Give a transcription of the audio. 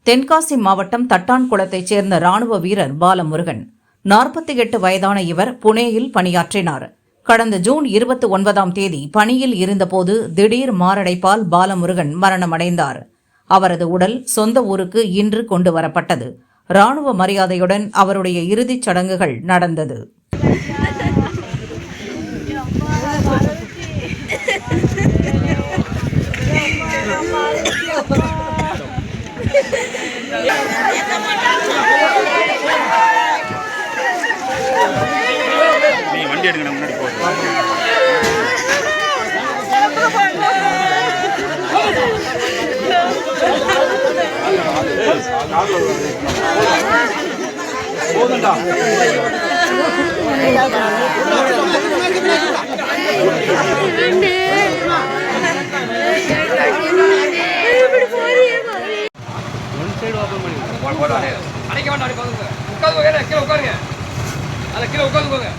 தென்காசி மாவட்டம் தட்டான்குளத்தைச் சேர்ந்த ராணுவ வீரர் பாலமுருகன். 48 வயதான இவர் புனேயில் பணியாற்றினார். கடந்த ஜூன் 29ஆம் தேதி பணியில் இருந்தபோது திடீர் மாரடைப்பால் பாலமுருகன் மரணமடைந்தார். அவரது உடல் சொந்த ஊருக்கு இன்று கொண்டு வரப்பட்டது. ராணுவ மரியாதையுடன் அவருடைய இறுதிச் சடங்குகள் நடந்தது. வண்டி எடுங்க முன்னாடி போதுண்டா. அடைக்க வேண்டாம், உட்காந்து கீழே உட்காருங்க, அதில் கீழே உட்காந்து போங்க.